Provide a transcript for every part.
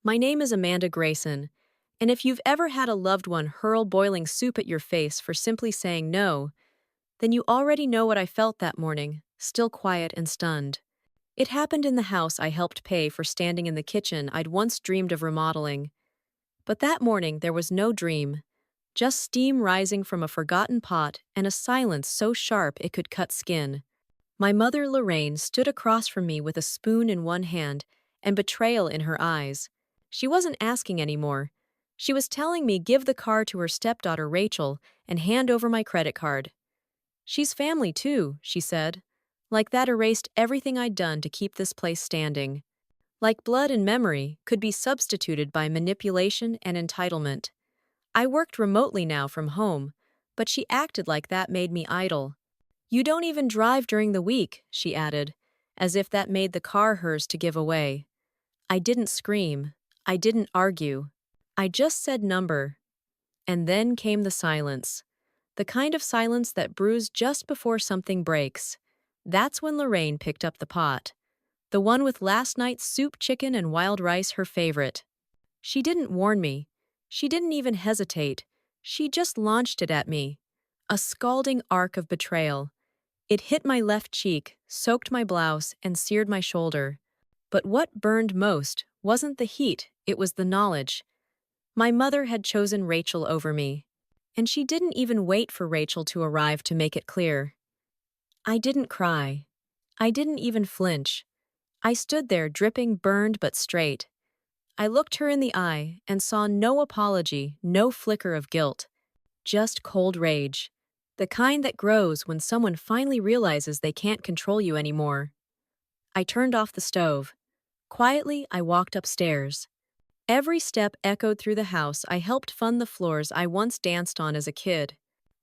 My name is Amanda Grayson, and if you've ever had a loved one hurl boiling soup at your face for simply saying no, then you already know what I felt that morning, still quiet and stunned. It happened in the house I helped pay for standing in the kitchen I'd once dreamed of remodeling. But that morning there was no dream, just steam rising from a forgotten pot and a silence so sharp it could cut skin. My mother, Lorraine, stood across from me with a spoon in one hand and betrayal in her eyes. She wasn't asking anymore. She was telling me give the car to her stepdaughter Rachel and hand over my credit card. She's family too, she said. Like that erased everything I'd done to keep this place standing. Like blood and memory could be substituted by manipulation and entitlement. I worked remotely now from home, but she acted like that made me idle. You don't even drive during the week, she added, as if that made the car hers to give away. I didn't scream. I didn't argue. I just said number. And then came the silence. The kind of silence that brews just before something breaks. That's when Lorraine picked up the pot. The one with last night's soup, chicken, and wild rice, her favorite. She didn't warn me. She didn't even hesitate. She just launched it at me. A scalding arc of betrayal. It hit my left cheek, soaked my blouse, and seared my shoulder. But what burned most wasn't the heat, it was the knowledge. My mother had chosen Rachel over me. And she didn't even wait for Rachel to arrive to make it clear. I didn't cry. I didn't even flinch. I stood there dripping, burned but straight. I looked her in the eye and saw no apology, no flicker of guilt. Just cold rage. The kind that grows when someone finally realizes they can't control you anymore. I turned off the stove. Quietly, I walked upstairs. Every step echoed through the house. I helped fund the floors I once danced on as a kid.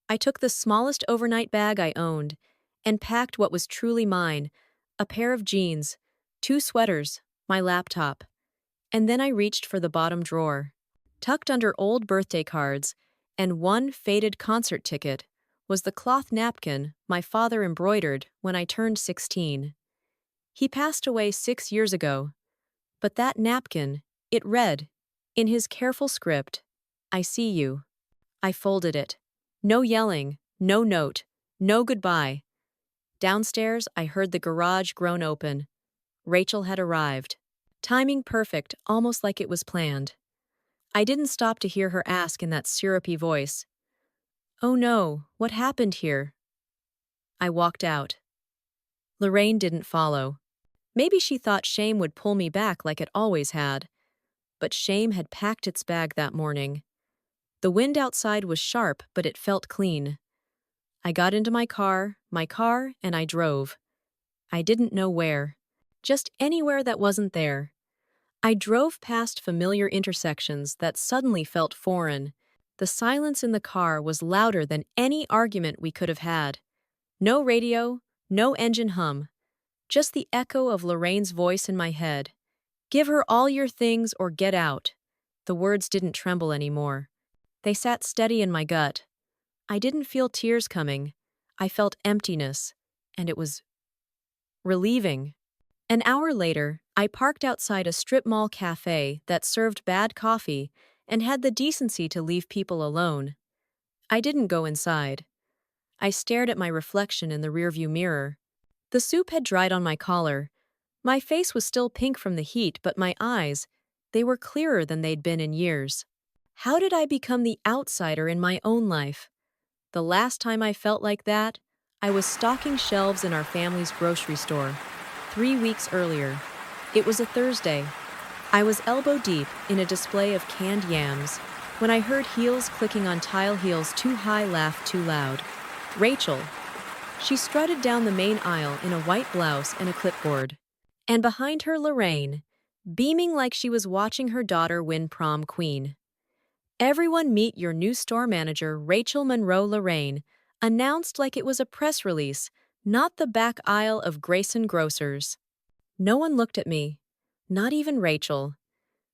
I took the smallest overnight bag I owned and packed what was truly mine, a pair of jeans, 2 sweaters, my laptop. And then I reached for the bottom drawer. Tucked under old birthday cards and one faded concert ticket was the cloth napkin my father embroidered when I turned 16. He passed away 6 years ago, but that napkin, it read, in his careful script, I see you. I folded it. No yelling, no note, no goodbye. Downstairs, I heard the garage groan open. Rachel had arrived. Timing perfect, almost like it was planned. I didn't stop to hear her ask in that syrupy voice, "Oh no, what happened here?" I walked out. Lorraine didn't follow. Maybe she thought shame would pull me back like it always had. But shame had packed its bag that morning. The wind outside was sharp, but it felt clean. I got into my car, and I drove. I didn't know where. Just anywhere that wasn't there. I drove past familiar intersections that suddenly felt foreign. The silence in the car was louder than any argument we could have had. No radio, no engine hum. Just the echo of Lorraine's voice in my head. Give her all your things or get out. The words didn't tremble anymore. They sat steady in my gut. I didn't feel tears coming. I felt emptiness, and it was relieving. An hour later, I parked outside a strip mall cafe that served bad coffee and had the decency to leave people alone. I didn't go inside. I stared at my reflection in the rearview mirror. The soup had dried on my collar. My face was still pink from the heat, but my eyes, they were clearer than they'd been in years. How did I become the outsider in my own life? The last time I felt like that, I was stocking shelves in our family's grocery store, 3 weeks earlier. It was a Thursday. I was elbow deep in a display of canned yams when I heard heels clicking on tile heels too high, laugh too loud. Rachel. She strutted down the main aisle in a white blouse and a clipboard. And behind her, Lorraine, beaming like she was watching her daughter win prom queen. Everyone meet your new store manager, Rachel Monroe. Lorraine announced like it was a press release, not the back aisle of Grayson Grocers. No one looked at me, not even Rachel.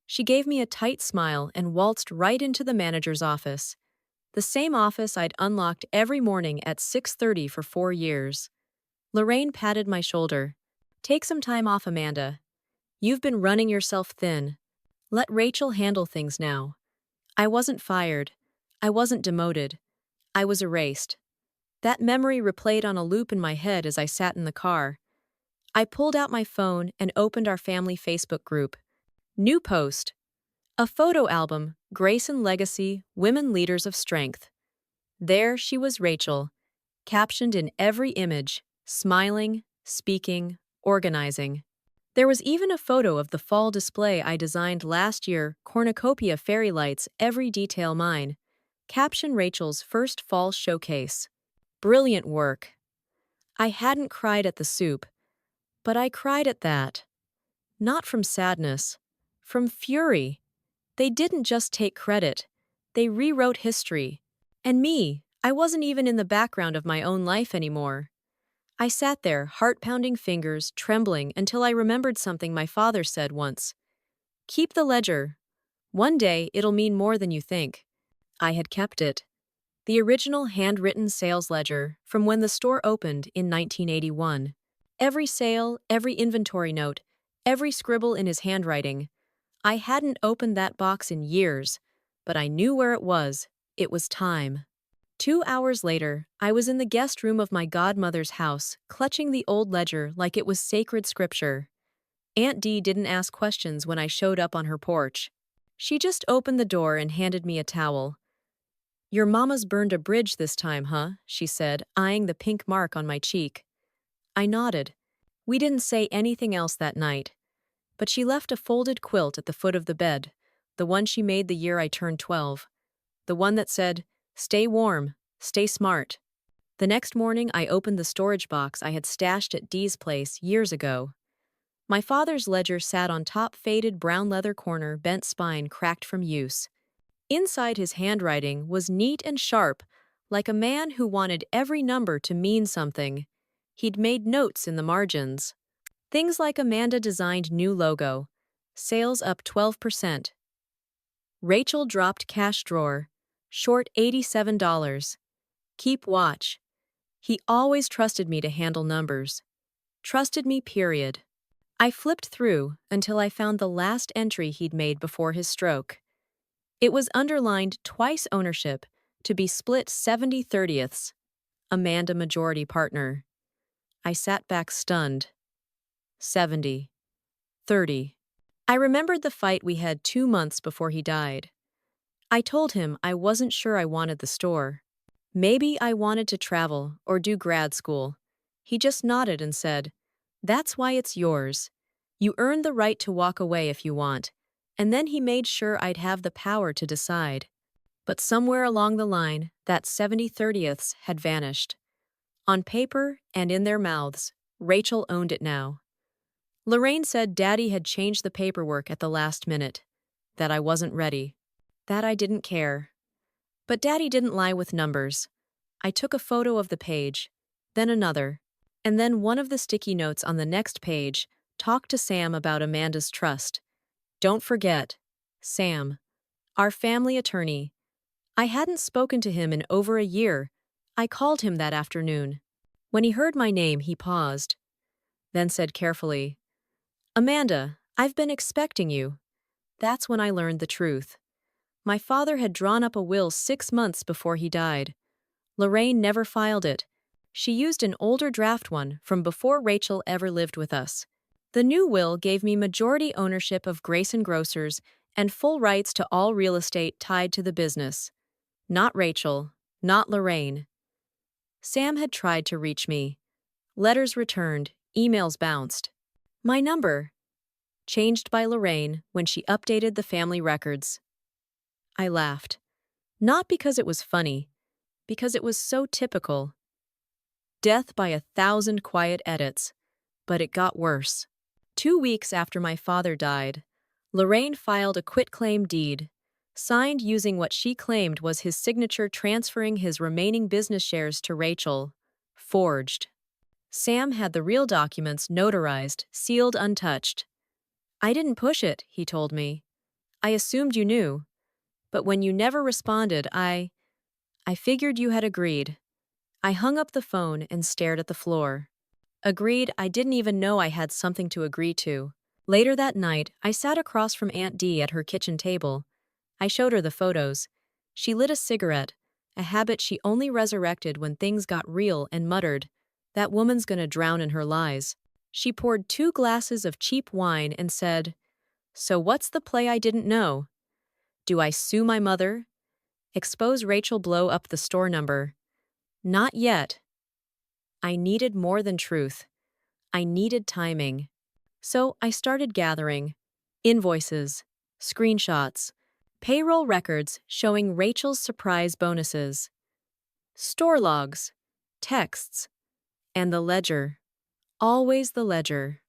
She gave me a tight smile and waltzed right into the manager's office. The same office I'd unlocked every morning at 6:30 for 4 years. Lorraine patted my shoulder. Take some time off, Amanda. You've been running yourself thin. Let Rachel handle things now. I wasn't fired. I wasn't demoted. I was erased. That memory replayed on a loop in my head as I sat in the car. I pulled out my phone and opened our family Facebook group. New post. A photo album, Grayson Legacy, Women Leaders of Strength. There she was, Rachel, captioned in every image, smiling, speaking, organizing. There was even a photo of the fall display I designed last year, cornucopia fairy lights, every detail mine. Caption Rachel's first fall showcase. Brilliant work. I hadn't cried at the soup, but I cried at that. Not from sadness, from fury. They didn't just take credit, they rewrote history. And me, I wasn't even in the background of my own life anymore. I sat there, heart-pounding fingers, trembling until I remembered something my father said once. Keep the ledger. One day, it'll mean more than you think. I had kept it. The original handwritten sales ledger from when the store opened in 1981. Every sale, every inventory note, every scribble in his handwriting. I hadn't opened that box in years, but I knew where it was. It was time. 2 hours later, I was in the guest room of my godmother's house, clutching the old ledger like it was sacred scripture. Aunt Dee didn't ask questions when I showed up on her porch. She just opened the door and handed me a towel. Your mama's burned a bridge this time, huh? She said, eyeing the pink mark on my cheek. I nodded. We didn't say anything else that night. But she left a folded quilt at the foot of the bed, the one she made the year I turned 12. The one that said, stay warm, stay smart. The next morning, I opened the storage box I had stashed at Dee's place years ago. My father's ledger sat on top, faded brown leather corner, bent spine cracked from use. Inside, his handwriting was neat and sharp, like a man who wanted every number to mean something. He'd made notes in the margins. Things like Amanda designed new logo. Sales up 12%. Rachel dropped cash drawer. Short $87. Keep watch. He always trusted me to handle numbers. Trusted me, period. I flipped through until I found the last entry he'd made before his stroke. It was underlined twice ownership, to be split 70/30ths. Amanda majority partner. I sat back stunned. 70/30. I remembered the fight we had 2 months before he died. I told him I wasn't sure I wanted the store. Maybe I wanted to travel or do grad school. He just nodded and said, that's why it's yours. You earn the right to walk away if you want. And then he made sure I'd have the power to decide. But somewhere along the line, that 70/30ths had vanished. On paper and in their mouths, Rachel owned it now. Lorraine said Daddy had changed the paperwork at the last minute. That I wasn't ready. That I didn't care. But Daddy didn't lie with numbers. I took a photo of the page, then another, and then one of the sticky notes on the next page talked to Sam about Amanda's trust. Don't forget, Sam, our family attorney. I hadn't spoken to him in over a year. I called him that afternoon. When he heard my name, he paused, then said carefully, Amanda, I've been expecting you. That's when I learned the truth. My father had drawn up a will 6 months before he died. Lorraine never filed it. She used an older draft one from before Rachel ever lived with us. The new will gave me majority ownership of Grayson Grocers and full rights to all real estate tied to the business. Not Rachel, not Lorraine. Sam had tried to reach me. Letters returned, emails bounced. My number, changed by Lorraine when she updated the family records. I laughed. Not because it was funny, because it was so typical. Death by 1,000 quiet edits. But it got worse. 2 weeks after my father died, Lorraine filed a quitclaim deed, signed using what she claimed was his signature, transferring his remaining business shares to Rachel. Forged. Sam had the real documents notarized, sealed, untouched. I didn't push it, he told me. I assumed you knew. But when you never responded, I figured you had agreed. I hung up the phone and stared at the floor. Agreed, I didn't even know I had something to agree to. Later that night, I sat across from Aunt Dee at her kitchen table. I showed her the photos. She lit a cigarette, a habit she only resurrected when things got real, and muttered, "That woman's gonna drown in her lies." She poured 2 glasses of cheap wine and said, "So what's the play I didn't know? Do I sue my mother? Expose Rachel, blow up the store number?" Not yet. I needed more than truth. I needed timing. So I started gathering invoices, screenshots, payroll records showing Rachel's surprise bonuses, store logs, texts, and the ledger. Always the ledger.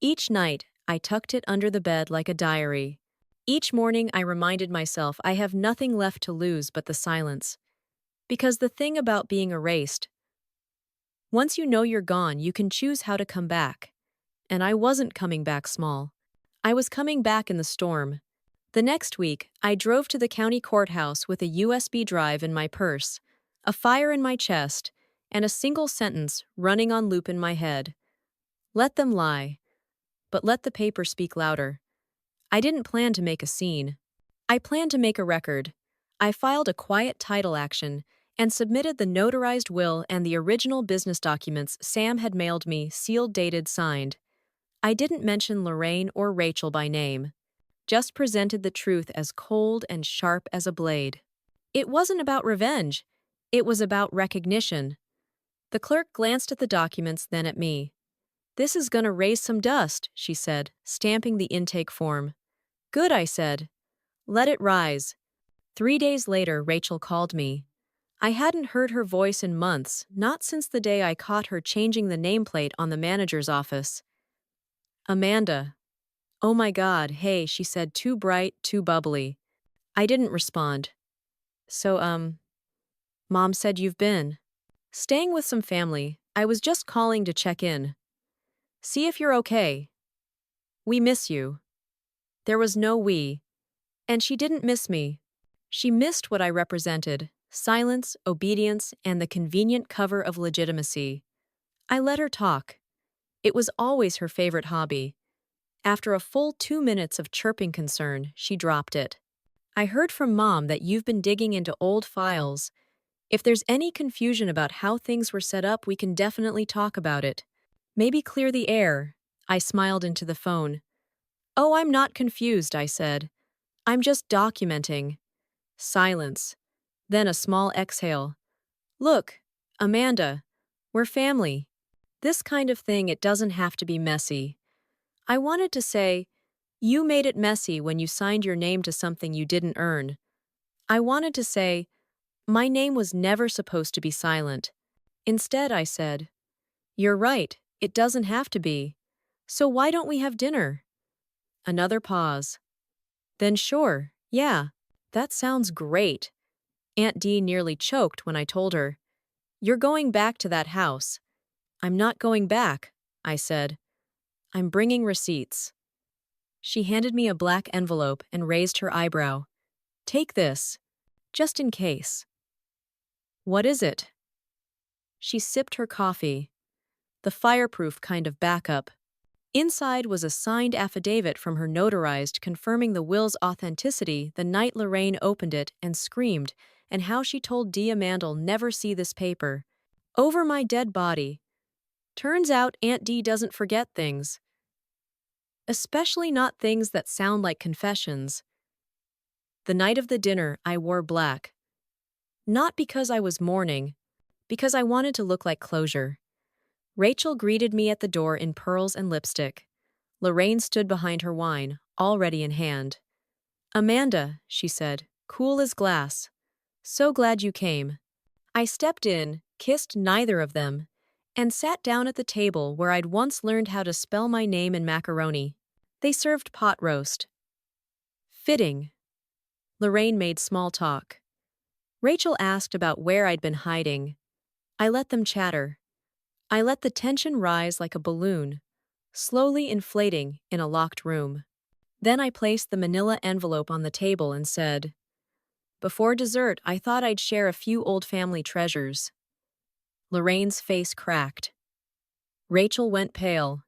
Each night, I tucked it under the bed like a diary. Each morning, I reminded myself I have nothing left to lose but the silence. Because the thing about being erased, once you know you're gone, you can choose how to come back. And I wasn't coming back small. I was coming back in the storm. The next week, I drove to the county courthouse with a USB drive in my purse, a fire in my chest, and a single sentence running on loop in my head. Let them lie, but let the paper speak louder. I didn't plan to make a scene. I planned to make a record. I filed a quiet title action and submitted the notarized will and the original business documents Sam had mailed me, sealed, dated, signed. I didn't mention Lorraine or Rachel by name, just presented the truth as cold and sharp as a blade. It wasn't about revenge. It was about recognition. The clerk glanced at the documents, then at me. "This is gonna raise some dust," she said, stamping the intake form. "Good," I said. "Let it rise." 3 days later, Rachel called me. I hadn't heard her voice in months, not since the day I caught her changing the nameplate on the manager's office. "Amanda." "Oh my God, hey," she said, too bright, too bubbly. I didn't respond. "So, Mom said you've been staying with some family. I was just calling to check in. See if you're okay. We miss you." There was no we. And she didn't miss me. She missed what I represented: silence, obedience, and the convenient cover of legitimacy. I let her talk. It was always her favorite hobby. After a full 2 minutes of chirping concern, she dropped it. "I heard from Mom that you've been digging into old files. If there's any confusion about how things were set up, we can definitely talk about it. Maybe clear the air." I smiled into the phone. "Oh, I'm not confused," I said. "I'm just documenting." Silence. Then a small exhale. "Look, Amanda, we're family. This kind of thing, it doesn't have to be messy." I wanted to say, "You made it messy when you signed your name to something you didn't earn." I wanted to say, "My name was never supposed to be silent." Instead, I said, "You're right, it doesn't have to be. So why don't we have dinner?" Another pause. "Then sure, yeah, that sounds great." Aunt Dee nearly choked when I told her, "You're going back to that house." "I'm not going back," I said. "I'm bringing receipts." She handed me a black envelope and raised her eyebrow. "Take this, just in case." "What is it?" She sipped her coffee. "The fireproof kind of backup." Inside was a signed affidavit from her notarized, confirming the will's authenticity the night Lorraine opened it and screamed, and how she told Dee Amanda'll never see this paper. Over my dead body. Turns out Aunt Dee doesn't forget things. Especially not things that sound like confessions. The night of the dinner, I wore black. Not because I was mourning, because I wanted to look like closure. Rachel greeted me at the door in pearls and lipstick. Lorraine stood behind her wine, already in hand. "Amanda," she said, cool as glass. "So glad you came." I stepped in, kissed neither of them, and sat down at the table where I'd once learned how to spell my name in macaroni. They served pot roast. Fitting. Lorraine made small talk. Rachel asked about where I'd been hiding. I let them chatter. I let the tension rise like a balloon, slowly inflating in a locked room. Then I placed the manila envelope on the table and said, "Before dessert, I thought I'd share a few old family treasures." Lorraine's face cracked. Rachel went pale.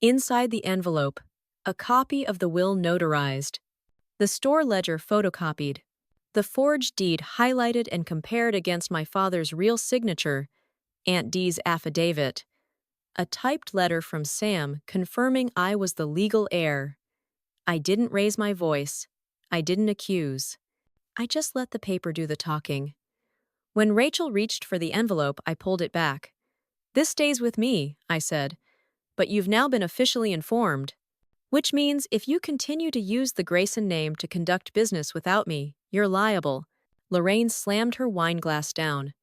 Inside the envelope, a copy of the will notarized, the store ledger photocopied, the forged deed highlighted and compared against my father's real signature, Aunt Dee's affidavit, a typed letter from Sam confirming I was the legal heir. I didn't raise my voice. I didn't accuse. I just let the paper do the talking. When Rachel reached for the envelope, I pulled it back. "This stays with me," I said, "but you've now been officially informed. Which means if you continue to use the Grayson name to conduct business without me, you're liable." Lorraine slammed her wine glass down.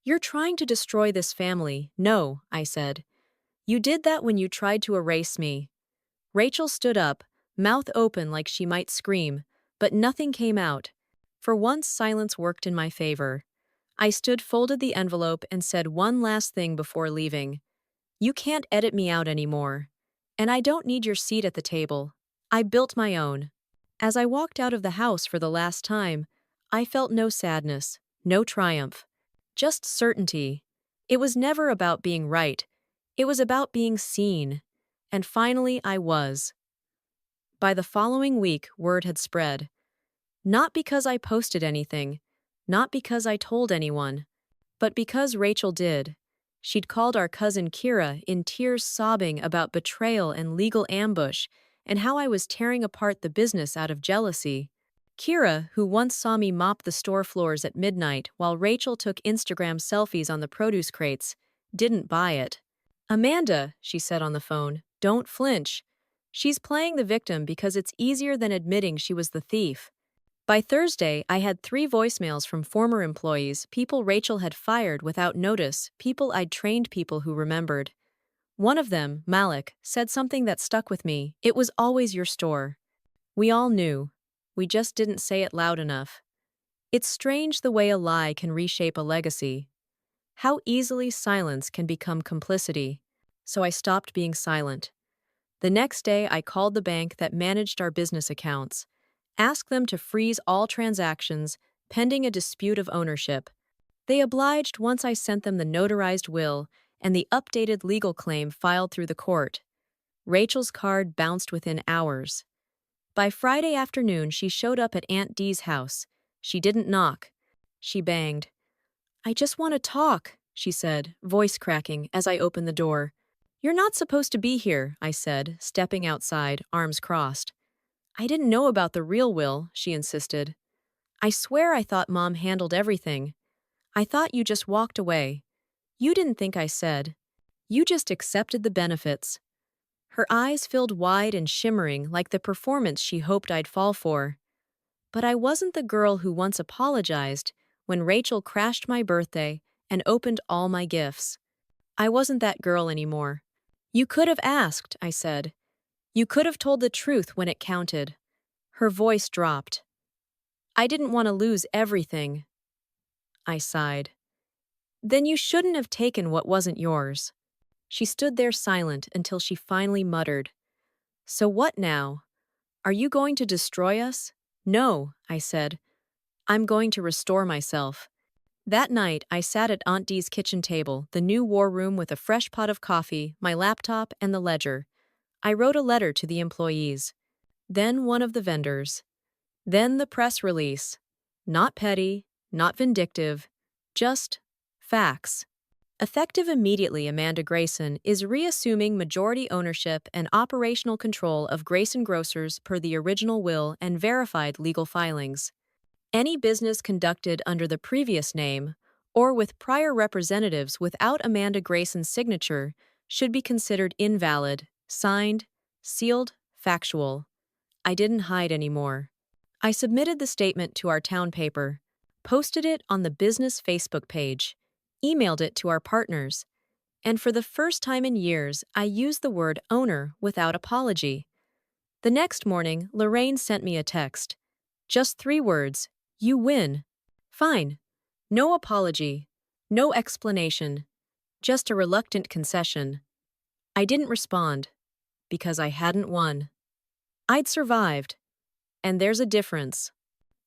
"You're trying to destroy this family." "No," I said. "You did that when you tried to erase me." Rachel stood up, mouth open like she might scream, but nothing came out. For once, silence worked in my favor. I folded the envelope, and said one last thing before leaving. "You can't edit me out anymore. And I don't need your seat at the table. I built my own." As I walked out of the house for the last time, I felt no sadness, no triumph, just certainty. It was never about being right. It was about being seen. And finally, I was. By the following week, word had spread. Not because I posted anything, not because I told anyone, but because Rachel did. She'd called our cousin Kira in tears, sobbing about betrayal and legal ambush and how I was tearing apart the business out of jealousy. Kira, who once saw me mop the store floors at midnight while Rachel took Instagram selfies on the produce crates, didn't buy it. "Amanda," she said on the phone, "don't flinch. She's playing the victim because it's easier than admitting she was the thief." By Thursday, I had 3 voicemails from former employees, people Rachel had fired without notice, people I'd trained, people who remembered. One of them, Malik, said something that stuck with me. "It was always your store." We all knew. We just didn't say it loud enough. It's strange the way a lie can reshape a legacy. How easily silence can become complicity. So I stopped being silent. The next day, I called the bank that managed our business accounts, asked them to freeze all transactions pending a dispute of ownership. They obliged once I sent them the notarized will and the updated legal claim filed through the court. Rachel's card bounced within hours. By Friday afternoon, she showed up at Aunt Dee's house. She didn't knock. She banged. "I just want to talk," she said, voice cracking as I opened the door. "You're not supposed to be here," I said, stepping outside, arms crossed. "I didn't know about the real will," she insisted. "I swear I thought Mom handled everything. I thought you just walked away. You didn't think I said. You just accepted the benefits." Her eyes filled wide and shimmering like the performance she hoped I'd fall for. But I wasn't the girl who once apologized when Rachel crashed my birthday and opened all my gifts. I wasn't that girl anymore. "You could have asked," I said. "You could have told the truth when it counted." Her voice dropped. "I didn't want to lose everything." I sighed. "Then you shouldn't have taken what wasn't yours." She stood there silent until she finally muttered, "So what now? Are you going to destroy us?" "No," I said. "I'm going to restore myself." That night, I sat at Aunt Dee's kitchen table, the new war room with a fresh pot of coffee, my laptop, and the ledger. I wrote a letter to the employees. Then one of the vendors. Then the press release. Not petty, not vindictive, just facts. Effective immediately, Amanda Grayson is reassuming majority ownership and operational control of Grayson Grocers per the original will and verified legal filings. Any business conducted under the previous name, or with prior representatives without Amanda Grayson's signature, should be considered invalid, signed, sealed, factual. I didn't hide anymore. I submitted the statement to our town paper, posted it on the business Facebook page, emailed it to our partners, and for the first time in years, I used the word owner without apology. The next morning, Lorraine sent me a text. Just 3 words, "You win." Fine. No apology. No explanation. Just a reluctant concession. I didn't respond, because I hadn't won. I'd survived. And there's a difference.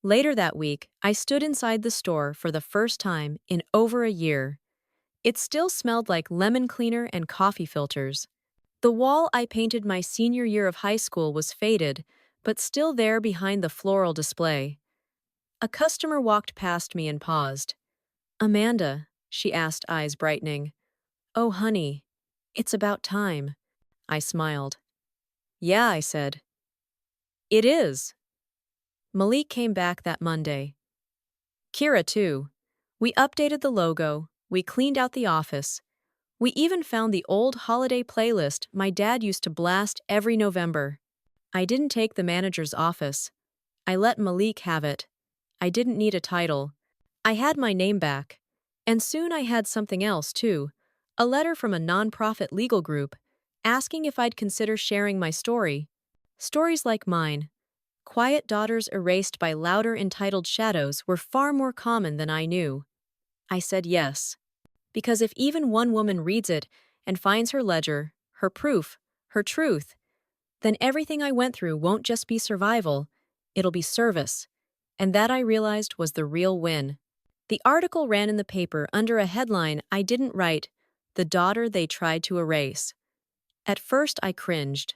Later that week, I stood inside the store for the first time in over a year. It still smelled like lemon cleaner and coffee filters. The wall I painted my senior year of high school was faded, but still there behind the floral display. A customer walked past me and paused. "Amanda," she asked, eyes brightening. "Oh, honey, it's about time." I smiled. "Yeah," I said. "It is." Malik came back that Monday. Kira, too. We updated the logo, we cleaned out the office. We even found the old holiday playlist my dad used to blast every November. I didn't take the manager's office. I let Malik have it. I didn't need a title. I had my name back. And soon I had something else, too. A letter from a nonprofit legal group asking if I'd consider sharing my story. Stories like mine, quiet daughters erased by louder entitled shadows, were far more common than I knew. I said yes. Because if even one woman reads it and finds her ledger, her proof, her truth, then everything I went through won't just be survival, it'll be service. And that, I realized, was the real win. The article ran in the paper under a headline I didn't write: "The Daughter They Tried to Erase." At first I cringed.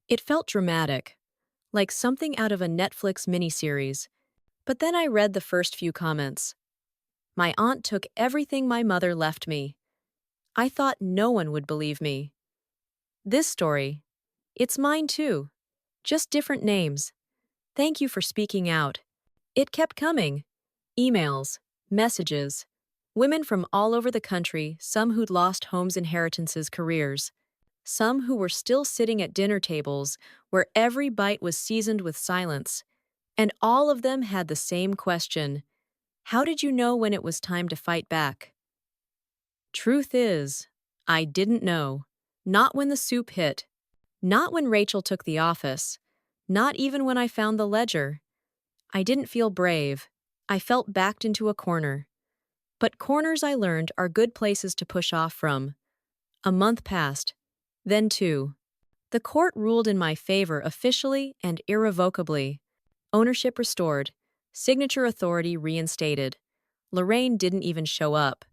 It felt dramatic, like something out of a Netflix miniseries. But then I read the first few comments. My aunt took everything my mother left me. I thought no one would believe me. This story, it's mine too. Just different names. Thank you for speaking out. It kept coming. Emails, messages. Women from all over the country, some who'd lost homes, inheritances, careers. Some who were still sitting at dinner tables where every bite was seasoned with silence. And all of them had the same question: how did you know when it was time to fight back? Truth is, I didn't know. Not when the soup hit. Not when Rachel took the office. Not even when I found the ledger. I didn't feel brave. I felt backed into a corner. But corners, I learned, are good places to push off from. A month passed. Then two. The court ruled in my favor officially and irrevocably. Ownership restored. Signature authority reinstated. Lorraine didn't even show up.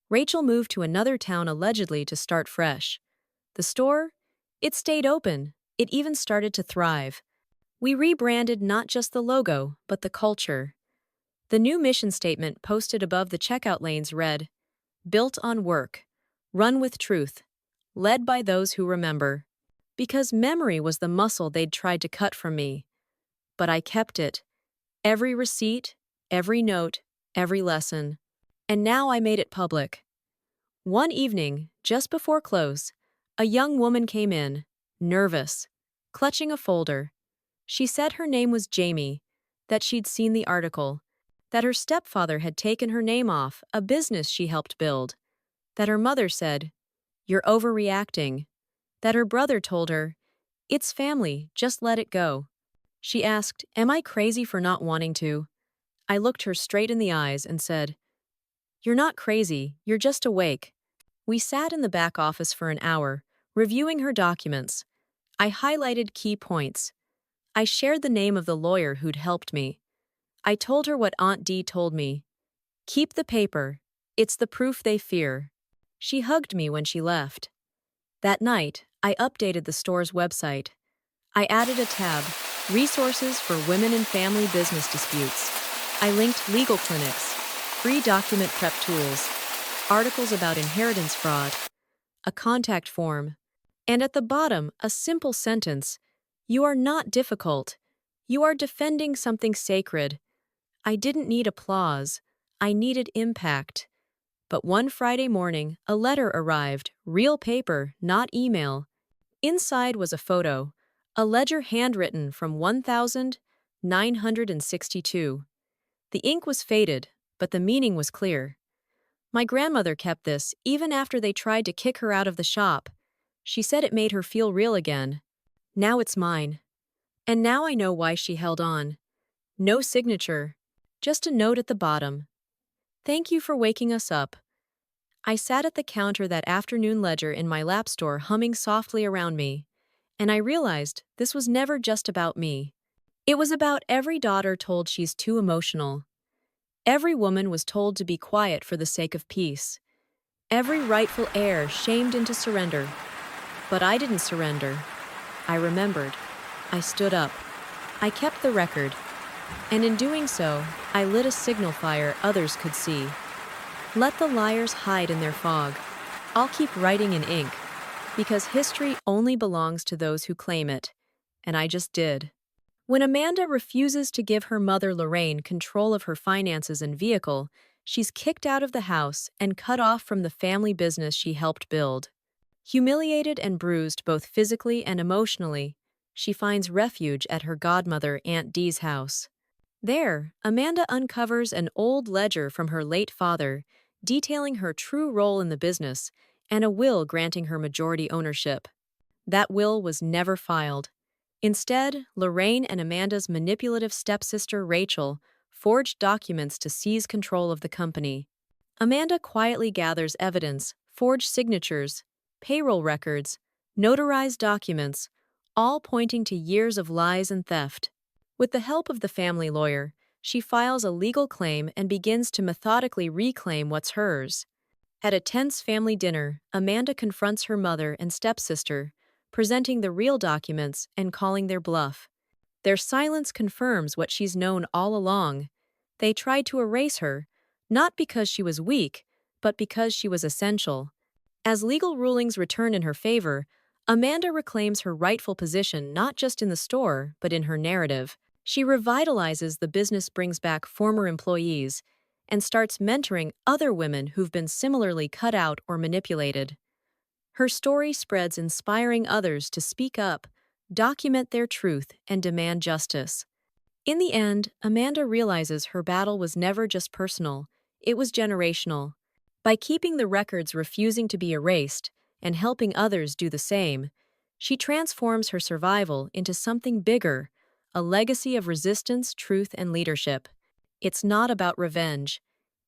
Rachel moved to another town allegedly to start fresh. The store? It stayed open. It even started to thrive. We rebranded not just the logo, but the culture. The new mission statement posted above the checkout lanes read, "Built on work. Run with truth. Led by those who remember." Because memory was the muscle they'd tried to cut from me. But I kept it. Every receipt, every note, every lesson. And now I made it public. One evening, just before close, a young woman came in, nervous, clutching a folder. She said her name was Jamie, that she'd seen the article, that her stepfather had taken her name off a business she helped build, that her mother said, "You're overreacting," that her brother told her, "It's family, just let it go." She asked, "Am I crazy for not wanting to?" I looked her straight in the eyes and said, "You're not crazy, you're just awake." We sat in the back office for an hour, reviewing her documents. I highlighted key points. I shared the name of the lawyer who'd helped me. I told her what Aunt Dee told me. "Keep the paper. It's the proof they fear." She hugged me when she left. That night, I updated the store's website. I added a tab, "Resources for Women in Family Business Disputes." I linked legal clinics, free document prep tools, articles about inheritance fraud, a contact form, and at the bottom, a simple sentence: "You are not difficult. You are defending something sacred." I didn't need applause. I needed impact. But one Friday morning, a letter arrived, real paper, not email. Inside was a photo, a ledger handwritten from 1962. The ink was faded, but the meaning was clear. My grandmother kept this even after they tried to kick her out of the shop. She said it made her feel real again. Now it's mine. And now I know why she held on. No signature, just a note at the bottom. "Thank you for waking us up." I sat at the counter that afternoon, ledger in my lap, store humming softly around me. And I realized this was never just about me. It was about every daughter told she's too emotional. Every woman was told to be quiet for the sake of peace. Every rightful heir shamed into surrender. But I didn't surrender. I remembered. I stood up. I kept the record. And in doing so, I lit a signal fire others could see. Let the liars hide in their fog. I'll keep writing in ink, because history only belongs to those who claim it. And I just did. When Amanda refuses to give her mother Lorraine control of her finances and vehicle, she's kicked out of the house and cut off from the family business she helped build. Humiliated and bruised both physically and emotionally, she finds refuge at her godmother Aunt Dee's house. There, Amanda uncovers an old ledger from her late father, detailing her true role in the business, and a will granting her majority ownership. That will was never filed. Instead, Lorraine and Amanda's manipulative stepsister Rachel forged documents to seize control of the company. Amanda quietly gathers evidence, forged signatures, payroll records, notarized documents, all pointing to years of lies and theft. With the help of the family lawyer, she files a legal claim and begins to methodically reclaim what's hers. At a tense family dinner, Amanda confronts her mother and stepsister, presenting the real documents and calling their bluff. Their silence confirms what she's known all along. They tried to erase her, not because she was weak, but because she was essential. As legal rulings return in her favor, Amanda reclaims her rightful position not just in the store, but in her narrative. She revitalizes the business, brings back former employees, and starts mentoring other women who've been similarly cut out or manipulated. Her story spreads, inspiring others to speak up, document their truth, and demand justice. In the end, Amanda realizes her battle was never just personal, it was generational. By keeping the records refusing to be erased and helping others do the same, she transforms her survival into something bigger, a legacy of resistance, truth, and leadership. It's not about revenge,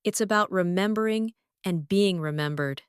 it's about remembering and being remembered.